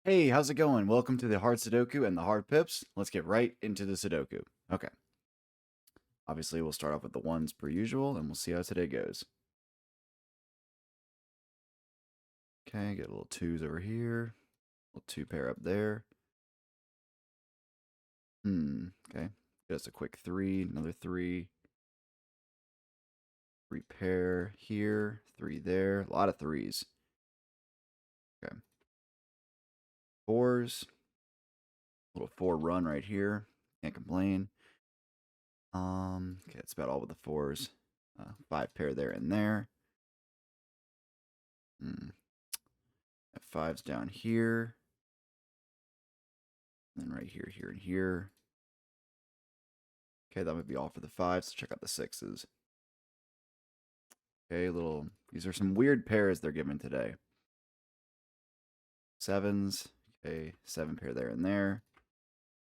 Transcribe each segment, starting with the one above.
Hey, how's it going? Welcome to the hard Sudoku and the hard pips. Let's get right into the Sudoku. Okay. Obviously, we'll start off with the ones per usual, and we'll see how today goes. Okay, get a little twos over here. Little two pair up there. Okay. Get us a quick three, another three. Three pair here, three there. A lot of threes. Okay. Fours. Little four run right here. Can't complain. Okay, that's about all with the fours. Five pair there and there. Fives down here. And then right here, here, and here. Okay, that would be all for the fives. Check out the sixes. Okay, these are some weird pairs they're given today. Sevens. Okay, seven pair there and there.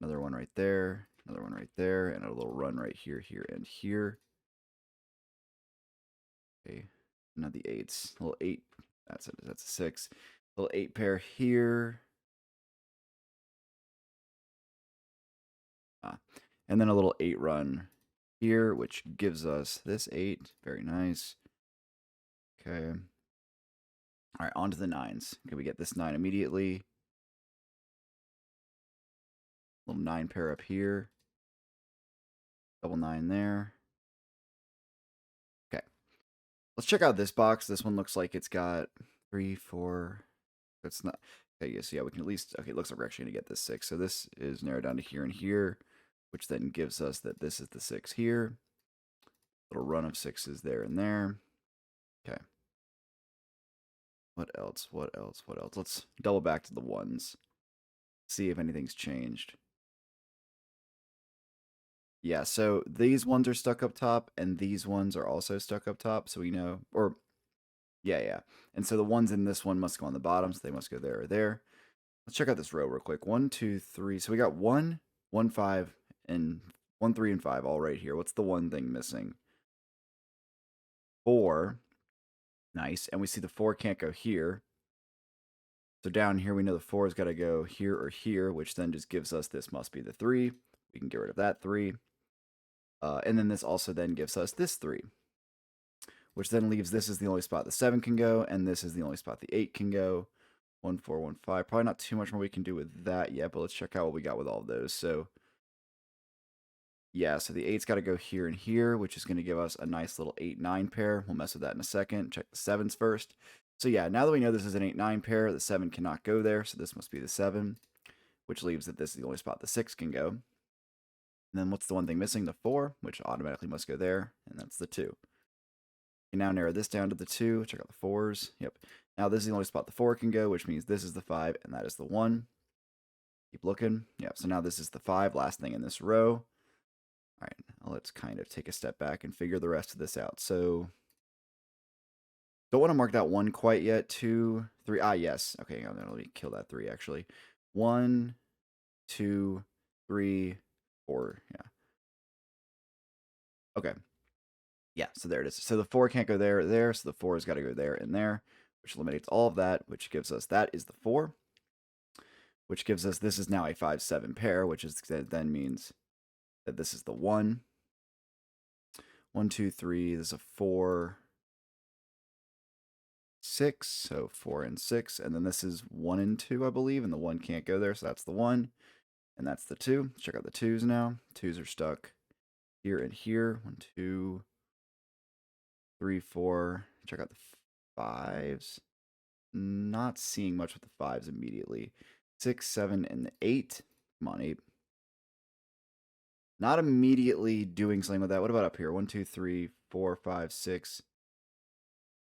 Another one right there. Another one right there. And a little run right here, here, and here. Okay, now the eights. A little eight. That's a six. A little eight pair here. And then a little eight run here, which gives us this eight. Very nice. Okay. All right, on to the nines. Can we get this nine immediately? Little nine pair up here. Double nine there. Okay. Let's check out this box. This one looks like it's got three, four. It's not. Okay, yes, yeah, we can at least. Okay, it looks like we're actually going to get this six. So this is narrowed down to here and here, which then gives us that this is the six here. Little run of sixes there and there. Okay. What else? What else? What else? Let's double back to the ones. See if anything's changed. Yeah, so these ones are stuck up top, and these ones are also stuck up top, so we know, or, yeah. And so the ones in this one must go on the bottom, so they must go there or there. Let's check out this row real quick. One, two, three. So we got one, one, five, and one, three, and five all right here. What's the one thing missing? Four. Nice. And we see the four can't go here. So down here, we know the four has got to go here or here, which then just gives us this must be the three. We can get rid of that three. And then this also then gives us this three, which then leaves this is the only spot the seven can go, and this is the only spot the eight can go. 1, 4, 1, 5. Probably not too much more we can do with that yet, but let's check out what we got with all of those. So, yeah, so the 8's got to go here and here, which is going to give us a nice little 8-9 pair. We'll mess with that in a second. Check the 7s first. So, yeah, now that we know this is an 8-9 pair, the 7 cannot go there, so this must be the 7, which leaves that this is the only spot the 6 can go. And then what's the one thing missing? The 4, which automatically must go there, and that's the 2. We can now narrow this down to the 2. Check out the 4s. Yep. Now this is the only spot the 4 can go, which means this is the 5, and that is the 1. Keep looking. Yep, so now this is the 5, last thing in this row. All right, let's kind of take a step back and figure the rest of this out. So don't want to mark that 1 quite yet. 2, 3. Ah, yes. Okay, let me kill that 3, actually. 1, 2, 3, 4. Yeah. Okay. Yeah, so there it is. So the 4 can't go there or there, so the 4 has got to go there and there, which eliminates all of that, which gives us that is the 4, which gives us this is now a 5-7 pair, which is then means that this is the 1. 1, 2, 3. This is a 4, 6. So 4 and 6. And then this is 1 and 2, I believe, and the 1 can't go there, so that's the 1. And that's the 2. Let's check out the 2s now. 2s are stuck here and here. 1, 2, 3, 4. Check out the 5s. Not seeing much with the 5s immediately. 6, 7, and the 8. Come on, 8. Not immediately doing something with that. What about up here? 1, 2, 3, 4, 5, 6,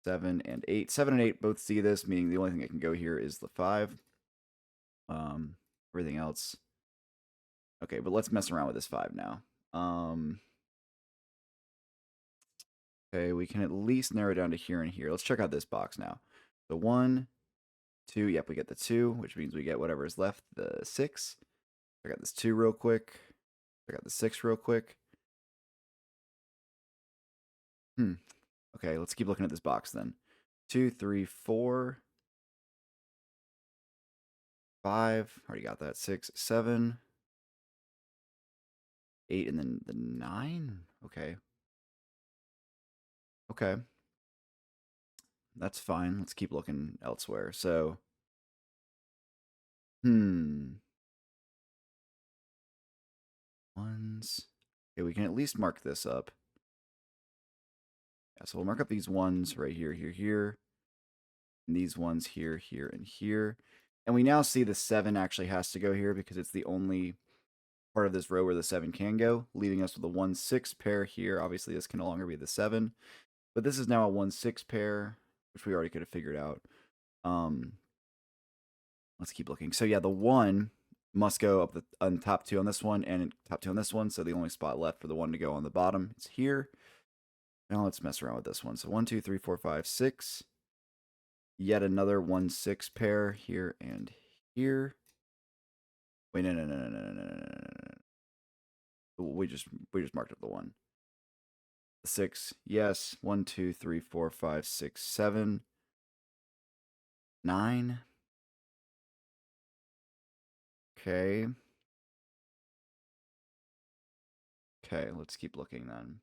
7, and 8. 7 and 8 both see this, meaning the only thing that can go here is the 5. Everything else. Okay, but let's mess around with this 5 now. Okay, we can at least narrow down to here and here. Let's check out this box now. So 1, 2, yep, we get the 2, which means we get whatever is left, the 6. Check out this 2 real quick. Check out the 6 real quick. Okay, let's keep looking at this box then. 2, 3, 4. 5. Already got that. 6, 7, 8, and then the 9. Okay. Okay. That's fine. Let's keep looking elsewhere. So, ones. Okay, we can at least mark this up. Yeah, so we'll mark up these ones right here, here, here. And these ones here, here, and here. And we now see the 7 actually has to go here because it's the only part of this row where the 7 can go, leaving us with a 1, 6 pair here. Obviously, this can no longer be the 7. But this is now a 1, 6 pair, which we already could have figured out. Let's keep looking. So yeah, the 1 must go up on top 2 on this one and top 2 on this one. So the only spot left for the 1 to go on the bottom is here. Now let's mess around with this one. So 1, 2, 3, 4, 5, 6. Yet another 1, 6 pair here and here. Wait, no. We just marked up the 1. The 6, yes. 1, 2, 3, 4, 5, 6, 7, 9. Okay. Okay, let's keep looking then.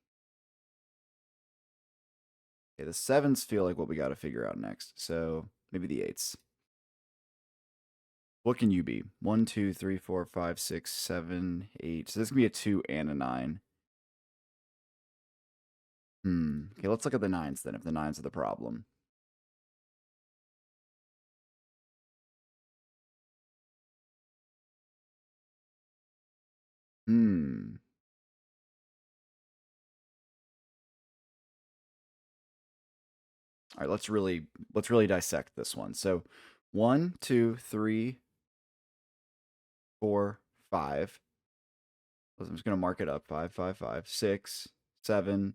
Okay, the 7s feel like what we got to figure out next. So maybe the 8s. What can you be? 1, 2, 3, 4, 5, 6, 7, 8. So this can be a 2 and a 9. Okay, let's look at the 9s then, if the 9s are the problem. All right, let's really dissect this one. So 1, 2, 3, 4, 5. I'm just gonna mark it up. 5, 5, 5, 6, 7,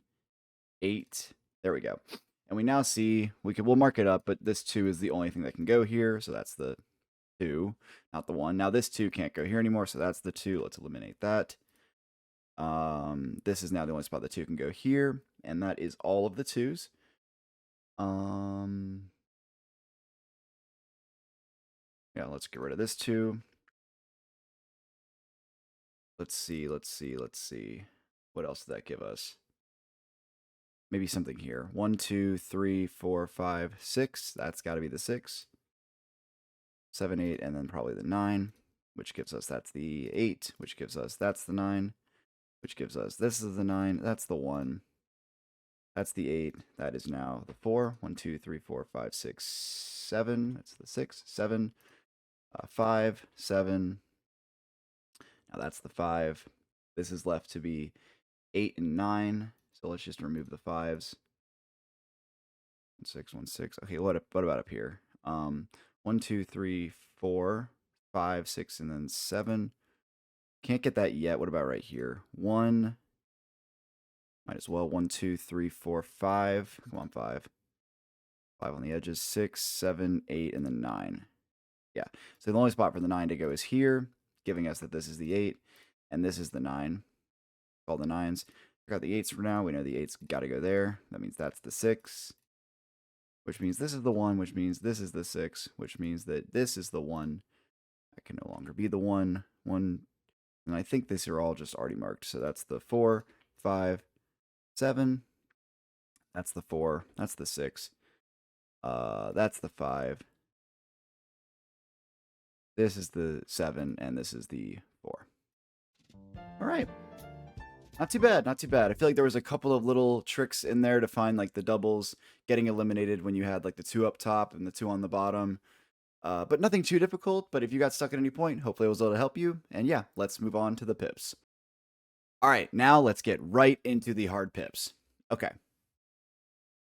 8. There we go. And we now see we'll mark it up, but this 2 is the only thing that can go here. So that's the 2, not the 1. Now this 2 can't go here anymore, so that's the 2. Let's eliminate that. This is now the only spot the 2 can go here, and that is all of the 2s. Yeah, let's get rid of this 2. Let's see. What else did that give us? Maybe something here. 1, 2, 3, 4, 5, 6. That's got to be the 6. 7, 8, and then probably the 9, which gives us that's the 8, which gives us that's the 9, which gives us this is the 9. That's the 1. That's the 8. That is now the 4. 1, 2, 3, 4, 5, 6, 7. That's the 6. 7. 5, 7. Now that's the 5. This is left to be 8 and 9. So let's just remove the 5s. 1, 6, 1, 6. Okay, what about up here? 1, 2, 3, 4, 5, 6, and then 7. Can't get that yet. What about right here? 1. Might as well. 1, 2, 3, 4, 5. Come on, 5. 5 on the edges. 6, 7, 8, and then 9. Yeah. So the only spot for the 9 to go is here, giving us that this is the 8, and this is the 9. All the 9s. I got the 8s for now. We know the 8's got to go there. That means that's the 6. Which means this is the 1, which means this is the 6, which means that this is the 1. That can no longer be the 1. 1. And I think these are all just already marked. So that's the 4, 5, 7. That's the 4. That's the 6. That's the 5. This is the 7, and this is the 4. All right. Not too bad, not too bad. I feel like there was a couple of little tricks in there to find like the doubles getting eliminated when you had like the 2 up top and the 2 on the bottom. But nothing too difficult. But if you got stuck at any point, hopefully I was able to help you. And yeah, let's move on to the pips. All right, now let's get right into the hard pips. Okay.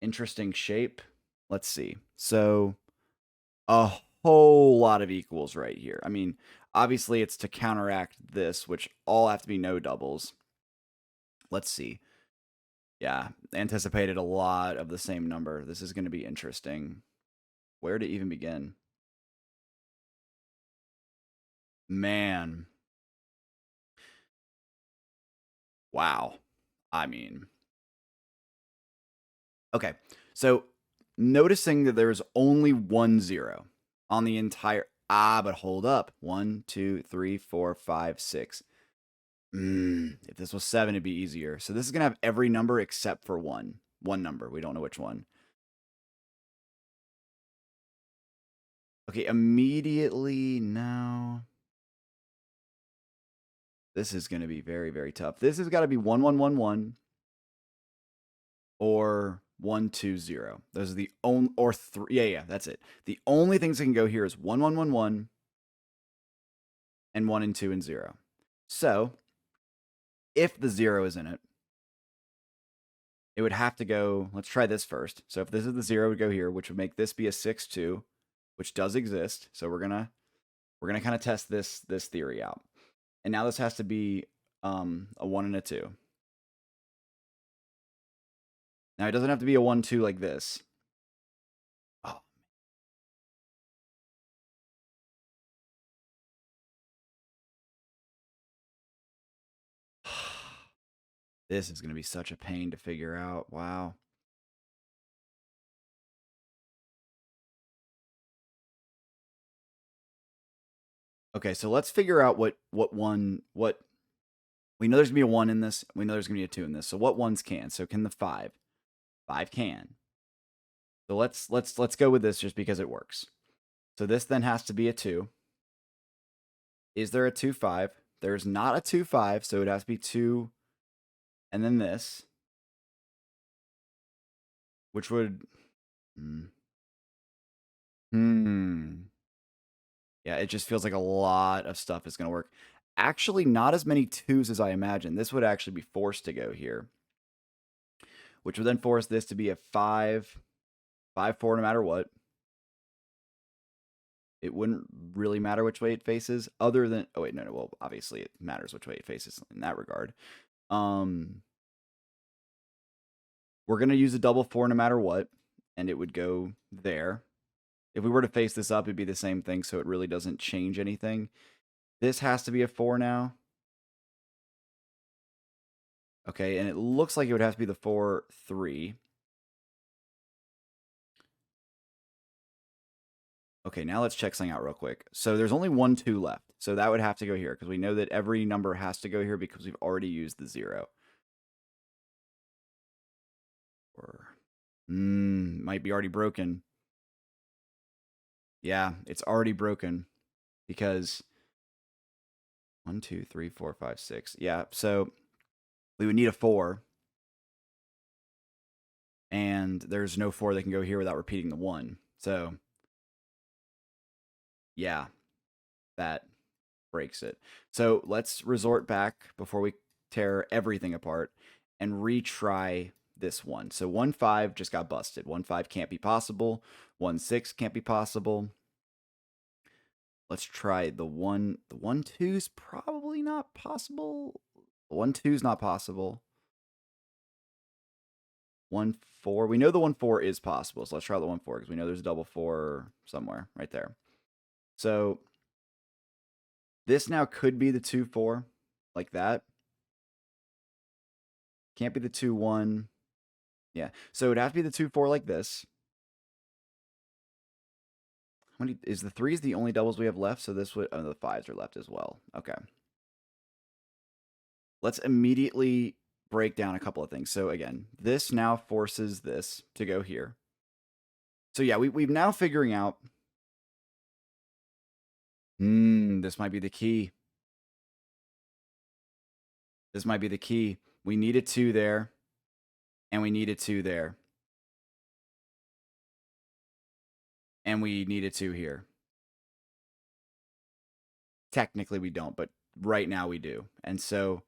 Interesting shape. Let's see. So a whole lot of equals right here. I mean, obviously it's to counteract this, which all have to be no doubles. Let's see. Yeah, anticipated a lot of the same number. This is going to be interesting. Where to even begin? Man. Wow. I mean, okay. So noticing that there's only 1 0 on the entire. But hold up. 1, 2, 3, 4, 5, 6. If this was 7, it'd be easier. So this is going to have every number except for one. One number. We don't know which one. Okay, immediately now. This is going to be very, very tough. This has got to be 1, 1, 1, 1 or 1, 2, 0. Those are the only, or 3. Yeah, that's it. The only things that can go here is 1, 1, 1, 1 and 1 and 2 and 0. So if the 0 is in it, it would have to go, let's try this first. So if this is the 0, it would go here, which would make this be a 6, 2, which does exist. So we're gonna kind of test this theory out. And now this has to be a 1 and a 2. Now it doesn't have to be a 1, 2 like this. Oh. This is going to be such a pain to figure out. Wow. Okay, so let's figure out what we know there's going to be a 1 in this. We know there's going to be a 2 in this. So what ones can? So can the 5? 5 can. So let's go with this just because it works. So this then has to be a 2. Is there a 2, 5? There's not a 2, 5, so it has to be 2 and then this, which would yeah, it just feels like a lot of stuff is going to work. Actually, not as many 2s as I imagined. This would actually be forced to go here, which would then force this to be a 5, 5, 4 no matter what. It wouldn't really matter which way it faces, other than, oh wait, no, well, obviously it matters which way it faces in that regard. We're going to use a double 4 no matter what, and it would go there. If we were to face this up, it'd be the same thing, so it really doesn't change anything. This has to be a 4 now. Okay, and it looks like it would have to be the 4, 3. Okay, now let's check something out real quick. So there's only 1, 2 left. So that would have to go here, because we know that every number has to go here because we've already used the 0. Or, might be already broken. Yeah, it's already broken because 1, 2, 3, 4, 5, 6. Yeah, so we would need a 4. And there's no 4 that can go here without repeating the 1. So, yeah, that breaks it. So let's resort back before we tear everything apart and retry this one. So 1, 5 just got busted. 1, 5 can't be possible. 1, 6 can't be possible. Let's try the 1. The 1, 2's probably not possible. 1, 2's not possible. 1, 4. We know the 1, 4 is possible. So let's try the 1, 4 because we know there's a double 4 somewhere right there. So this now could be the 2, 4 like that. Can't be the 2, 1. Yeah. So it'd have to be the 2, 4 like this. How many is the 3's the only doubles we have left? So this would, oh, the 5's are left as well. Okay. Let's immediately break down a couple of things. So again, this now forces this to go here. So yeah, we've now figuring out. This might be the key. This might be the key. We need a 2 there, and we need a 2 there. And we need a 2 here. Technically we don't, but right now we do. And so,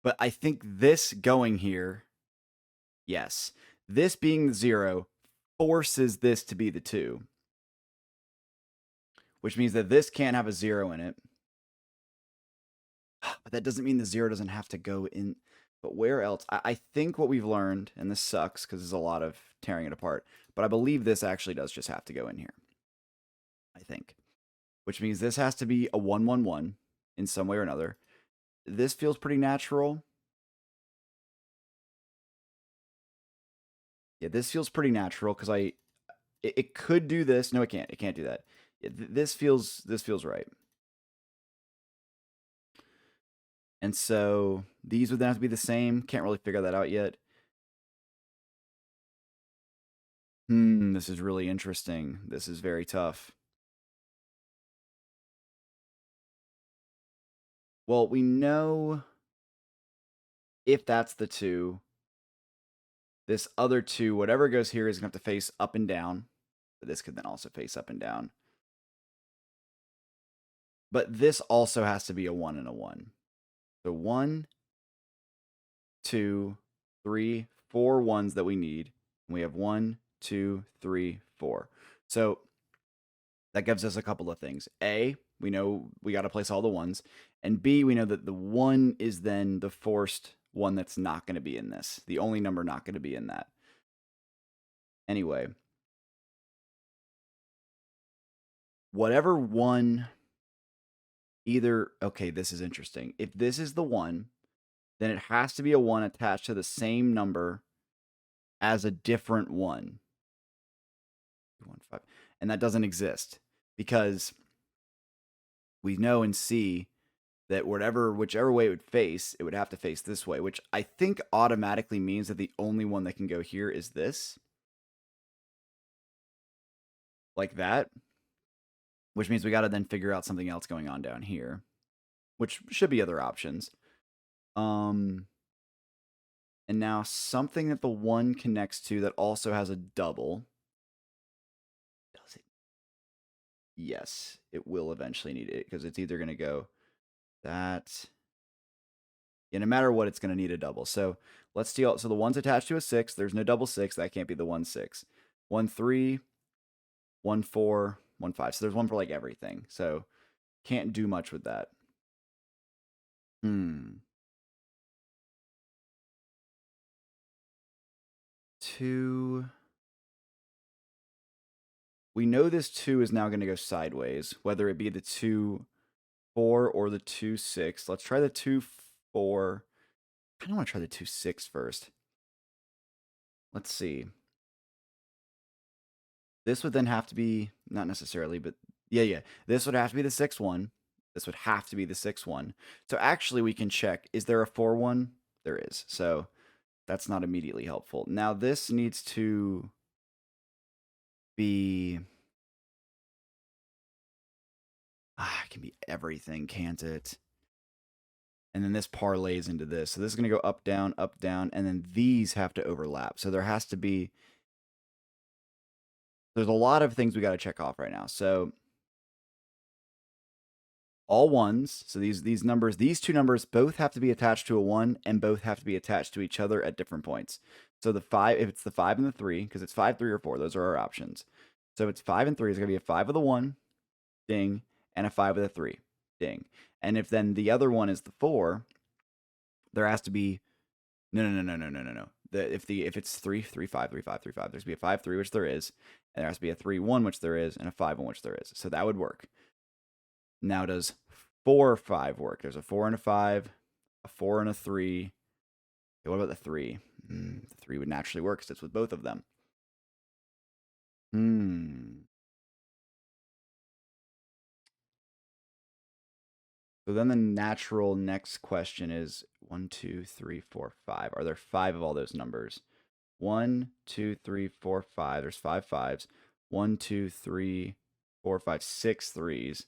but I think this going here, yes, this being the 0 forces this to be the 2, which means that this can't have a 0 in it. But that doesn't mean the 0 doesn't have to go in. But where else? I think what we've learned, and this sucks because there's a lot of tearing it apart, but I believe this actually does just have to go in here. I think. Which means this has to be a 1, 1, 1 in some way or another. This feels pretty natural. Yeah, this feels pretty natural because it could do this. No, it can't. It can't do that. This feels right. And so these would then have to be the same. Can't really figure that out yet. This is really interesting. This is very tough. Well, we know if that's the 2, this other 2, whatever goes here is going to have to face up and down. But this could then also face up and down. But this also has to be a 1 and a 1. So 1, 2, 3, 4 ones that we need. And we have 1, 2, 3, 4. So that gives us a couple of things. A, we know we got to place all the ones. And B, we know that the 1 is then the forced one that's not going to be in this. The only number not going to be in that. Anyway, whatever 1 either, okay, this is interesting. If this is the 1, then it has to be a 1 attached to the same number as a different 1. 1, 5. And that doesn't exist because we know in C that whichever way it would face, it would have to face this way, which I think automatically means that the only one that can go here is this. Like that. Which means we got to then figure out something else going on down here, which should be other options. And now something that the 1 connects to that also has a double. Does it? Yes, it will eventually need it because it's either going to go that. Yeah, no matter what, it's going to need a double. So let's steal. So the 1's attached to a 6. There's no double 6. That can't be the 1, 6. 1, 3, 1, 4, 1, 5. So there's 1 for like everything. So can't do much with that. 2. We know this 2 is now going to go sideways, whether it be the 2, 4 or the 2, 6. Let's try the 2, 4. I don't want to try the 2, 6 first. Let's see. This would then have to be, not necessarily, but yeah. This would have to be the 6, 1. This would have to be the 6, 1. So actually we can check, is there a 4, 1? There is. So that's not immediately helpful. Now this needs to be, it can be everything, can't it? And then this parlays into this. So this is going to go up, down, and then these have to overlap. So there has to be, there's a lot of things we got to check off right now. So all 1s. So these numbers, these 2 numbers both have to be attached to a 1 and both have to be attached to each other at different points. So the 5, if it's the 5 and the 3, because it's 5, 3, or 4, those are our options. So if it's 5 and 3, it's going to be a 5 with a 1, ding, and a 5 with a 3, ding. And if then the other one is the 4, there has to be no. If it's 3, 3, 5, 3, 5, 3, 5, there's to be a 5, 3, which there is, and there has to be a 3, 1, which there is, and a 5, 1, which there is. So that would work. Now does 4, 5 work? There's a 4 and a 5, a 4 and a 3. Okay, what about the 3? The 3 would naturally work because it's with both of them. So then the natural next question is 1, 2, 3, 4, 5. Are there 5 of all those numbers? 1, 2, 3, 4, 5. There's 5 5s. 1, 2, 3, 4, 5, 6 3s.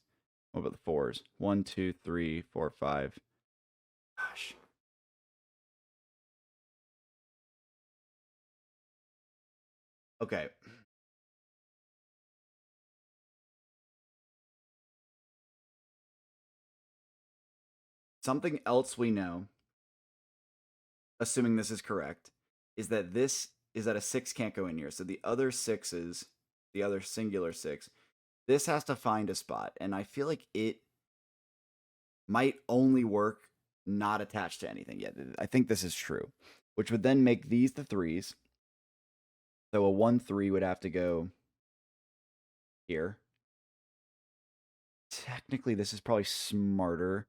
What about the 4s? 1, 2, 3, 4, 5. Gosh. Okay. Something else we know, assuming this is correct, is that a 6 can't go in here. So the other 6s, the other singular 6, this has to find a spot. And I feel like it might only work not attached to anything yet. I think this is true, which would then make these the 3s. So a 1, 3 would have to go here. Technically, this is probably smarter.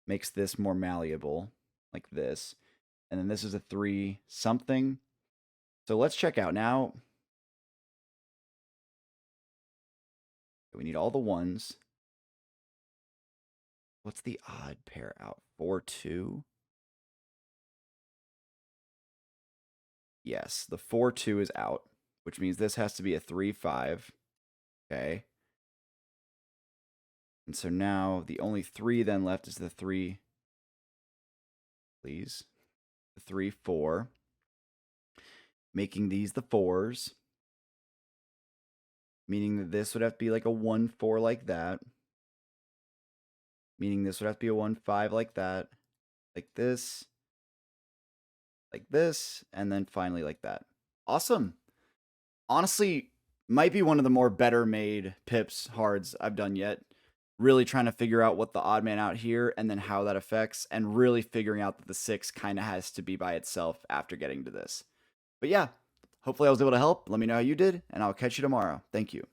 Makes this more malleable, like this. And then this is a 3 something. So let's check out now. We need all the ones. What's the odd pair out? 4, 2? Yes, the 4, 2 is out, which means this has to be a 3, 5. Okay. And so now the only 3 then left is the 3, please. The 3, 4. Making these the 4s. Meaning that this would have to be like a 1, 4 like that. Meaning this would have to be a 1, 5 like that. Like this. Like this. And then finally like that. Awesome. Honestly, might be one of the more better made pips hards I've done yet. Really trying to figure out what the odd man out here and then how that affects, and really figuring out that the 6 kind of has to be by itself after getting to this. But yeah, hopefully I was able to help. Let me know how you did, and I'll catch you tomorrow. Thank you.